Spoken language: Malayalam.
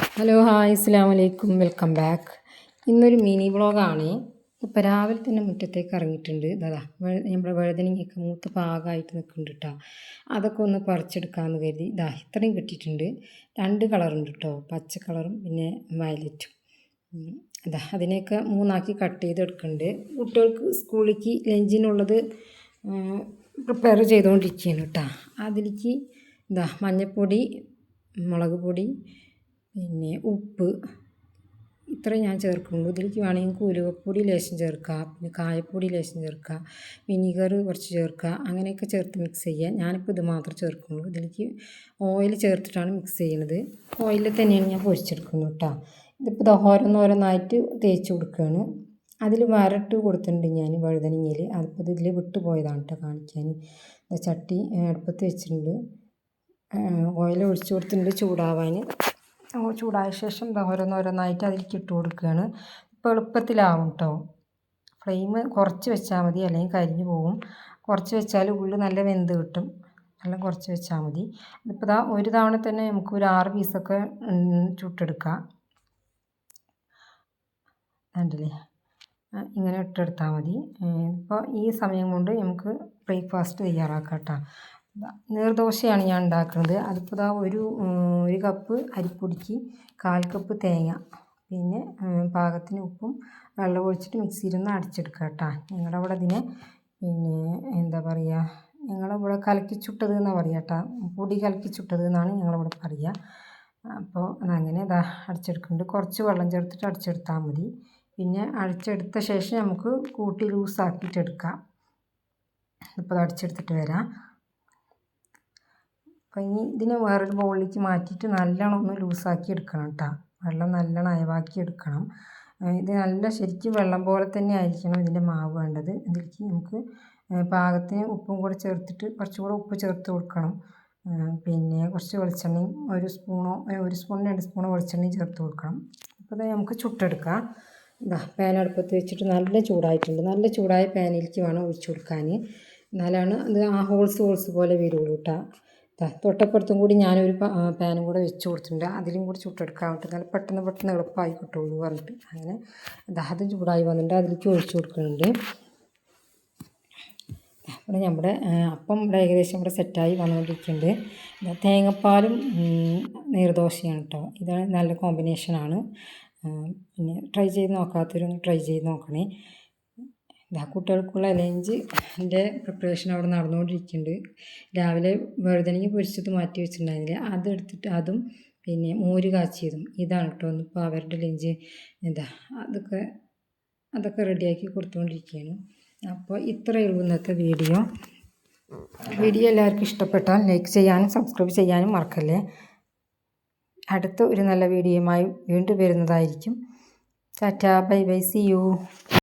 ഹലോ ഹായ് അസ്സലാമു അലൈക്കും വെൽക്കം ബാക്ക്. ഇന്നൊരു മിനി വ്ളോഗാണ്. ഇപ്പോൾ രാവിലെ തന്നെ മുറ്റത്തേക്ക് ഇറങ്ങിയിട്ടുണ്ട്. ഇതാ നമ്മുടെ വഴുതനങ്ങയൊക്കെ മൂത്ത പാകമായിട്ട് നിൽക്കുന്നുണ്ട് കേട്ടോ. അതൊക്കെ ഒന്ന് പറിച്ചെടുക്കാമെന്ന് കരുതി. ഇതാ ഇത്രയും കിട്ടിയിട്ടുണ്ട്. 2 കളറുണ്ട് കേട്ടോ, പച്ച കളറും പിന്നെ വയലറ്റും. അതാ അതിനെയൊക്കെ 3ആക്കി കട്ട് ചെയ്തെടുക്കുന്നുണ്ട്. കുട്ടികൾക്ക് സ്കൂളിലേക്ക് ലഞ്ചിനുള്ളത് പ്രിപ്പയർ ചെയ്തുകൊണ്ടിരിക്കുകയാണ് കേട്ടോ. അതിലേക്ക് ഇതാ മഞ്ഞൾപ്പൊടി, മുളക് പൊടി, പിന്നെ ഉപ്പ്, ഇത്രയും ഞാൻ ചേർക്കുന്നുള്ളൂ. ഇതിലേക്ക് വേണമെങ്കിൽ ഉലുവപ്പൊടി ലേശം ചേർക്കുക, പിന്നെ കായപ്പൊടി ലേശം ചേർക്കുക, വിനീഗർ കുറച്ച് ചേർക്കുക, അങ്ങനെയൊക്കെ ചേർത്ത് മിക്സ് ചെയ്യുക. ഞാനിപ്പോൾ ഇത് മാത്രം ചേർക്കുന്നുള്ളൂ. ഇതിലേക്ക് ഓയിൽ ചേർത്തിട്ടാണ് മിക്സ് ചെയ്യുന്നത്. ഓയിലിൽ തന്നെയാണ് ഞാൻ പൊരിച്ചെടുക്കുന്നത് കേട്ടോ. ഇതിപ്പോൾ ഓരോന്നോരോന്നായിട്ട് തേച്ച് കൊടുക്കുകയാണ്. അതിൽ വരട്ട് കൊടുത്തിട്ടുണ്ട് ഞാൻ വഴുതനങ്ങയിൽ. അതിപ്പോൾ ഇതിൽ വിട്ടു പോയതാണ് കേട്ടോ കാണിക്കാൻ. ചട്ടി അടുപ്പത്ത് വെച്ചിട്ടുണ്ട്. ഓയിൽ ഒഴിച്ച് കൊടുത്തിട്ടുണ്ട് ചൂടാവാൻ. ചൂടായ ശേഷം ഓരോന്നോരോന്നായിട്ട് അതിലേക്ക് ഇട്ട് കൊടുക്കുകയാണ്. ഇപ്പോൾ എളുപ്പത്തിലാവും കേട്ടോ. ഫ്ലെയിം കുറച്ച് വെച്ചാൽ മതി, അല്ലെങ്കിൽ കരിഞ്ഞു പോകും. കുറച്ച് വെച്ചാൽ ഉള്ളിൽ നല്ല വെന്ത് കിട്ടും. എല്ലാം കുറച്ച് വെച്ചാൽ മതി. ഇതിപ്പോൾ ഒരു തവണ തന്നെ നമുക്ക് ഒരു 6 പീസൊക്കെ ചുട്ടെടുക്കാം. കണ്ടില്ലേ, ഇങ്ങനെ ഇട്ടെടുത്താൽ മതി. ഇപ്പോൾ ഈ സമയം കൊണ്ട് നമുക്ക് ബ്രേക്ക്ഫാസ്റ്റ് തയ്യാറാക്കാം കേട്ടോ. നീർദോശയാണ് ഞാൻ ഉണ്ടാക്കുന്നത്. അതിപ്പോൾ ഒരു കപ്പ് അരിപ്പൊടിക്ക് 1/4 കപ്പ് തേങ്ങ, പിന്നെ പാകത്തിന് ഉപ്പും വെള്ളം ഒഴിച്ചിട്ട് മിക്സിയിലൊന്ന് അടിച്ചെടുക്കുക കേട്ടോ. ഞങ്ങളുടെ അവിടെ ഇതിനെ പിന്നെ എന്താ പറയുക, ഞങ്ങളിവിടെ കലക്കിച്ചുട്ടത് എന്നാണ് പറയുക കേട്ടോ. പൊടി കലക്കിച്ചുട്ടത് എന്നാണ് ഞങ്ങളിവിടെ പറയുക. അപ്പോൾ അതങ്ങനെ അടിച്ചെടുക്കുന്നുണ്ട്. കുറച്ച് വെള്ളം ചേർത്തിട്ട് അടിച്ചെടുത്താൽ മതി. പിന്നെ അടിച്ചെടുത്ത ശേഷം നമുക്ക് കൂട്ടി ലൂസാക്കിയിട്ടെടുക്കാം. ഇപ്പോൾ അടിച്ചെടുത്തിട്ട് വരാം. അപ്പോൾ ഇനി ഇതിനെ വേറൊരു ബൗളിലേക്ക് മാറ്റിയിട്ട് നല്ലോണം ഒന്ന് ലൂസാക്കി എടുക്കണം കേട്ടോ. വെള്ളം നല്ലോണം അയവാക്കി എടുക്കണം. ഇത് നല്ല ശരിക്കും വെള്ളം പോലെ തന്നെ ആയിരിക്കണം ഇതിൻ്റെ മാവ് വേണ്ടത്. ഇതിലേക്ക് നമുക്ക് പാകത്തിന് ഉപ്പും കൂടെ ചേർത്തിട്ട് കുറച്ചും കൂടെ ഉപ്പ് ചേർത്ത് കൊടുക്കണം. പിന്നെ കുറച്ച് വെളിച്ചെണ്ണയും 1 സ്പൂണോ 1 സ്പൂൺ 2 സ്പൂണോ വെളിച്ചെണ്ണയും ചേർത്ത് കൊടുക്കണം. അപ്പോൾ നമുക്ക് ചുട്ടെടുക്കാം. പാൻ അടുപ്പത്ത് വെച്ചിട്ട് നല്ല ചൂടായിട്ടുണ്ട്. നല്ല ചൂടായ പാനിലേക്ക് വേണം ഒഴിച്ചു കൊടുക്കാൻ. എന്നാലാണ് അത് ആ ഹോൾസ് പോലെ വരുള്ളൂ കേട്ടോ. തൊട്ടപ്പുറത്തും കൂടി ഞാനൊരു പാനും കൂടെ വെച്ച് കൊടുത്തിട്ടുണ്ട്. അതിലും കൂടി ചുട്ടെടുക്കാൻ പറ്റും. നല്ല പെട്ടെന്ന് എളുപ്പമായി കിട്ടുള്ളൂ പറഞ്ഞിട്ട് അങ്ങനെ അതും ചൂടായി വന്നിട്ടുണ്ട്. അതിലേക്ക് ഒഴിച്ചു കൊടുക്കുന്നുണ്ട്. ഇവിടെ നമ്മുടെ അപ്പം ഇവിടെ ഏകദേശം ഇവിടെ സെറ്റായി വന്നുകൊണ്ടിരിക്കുന്നുണ്ട്. തേങ്ങാപ്പാലും നീർദോശയാണ് കേട്ടോ. ഇത് നല്ല കോമ്പിനേഷനാണ്. പിന്നെ ട്രൈ ചെയ്ത് നോക്കാത്തവരൊന്ന് ട്രൈ ചെയ്ത് നോക്കണേ. കുട്ടികൾക്കുള്ള ലഞ്ചിൻ്റെ പ്രിപ്പറേഷൻ അവിടെ നടന്നുകൊണ്ടിരിക്കുന്നുണ്ട്. രാവിലെ വഴുതനങ്ങ പൊരിച്ചത് മാറ്റി വെച്ചിട്ടുണ്ടായിരുന്നില്ല, അതെടുത്തിട്ട് അതും പിന്നെ മോര് കാച്ചിയതും ഇതാണ് കേട്ടോ ഇപ്പോൾ അവരുടെ ലഞ്ച്. അതൊക്കെ റെഡിയാക്കി കൊടുത്തുകൊണ്ടിരിക്കുകയാണ്. അപ്പോൾ ഇത്രയേ ഉള്ളൂ ഇന്നത്തെ വീഡിയോ. എല്ലാവർക്കും ഇഷ്ടപ്പെട്ടാൽ ലൈക്ക് ചെയ്യാനും സബ്സ്ക്രൈബ് ചെയ്യാനും മറക്കല്ലേ. അടുത്ത ഒരു നല്ല വീഡിയോയുമായി വീണ്ടും വരുന്നതായിരിക്കും. ടാറ്റാ, ബൈ ബൈ, സി യു.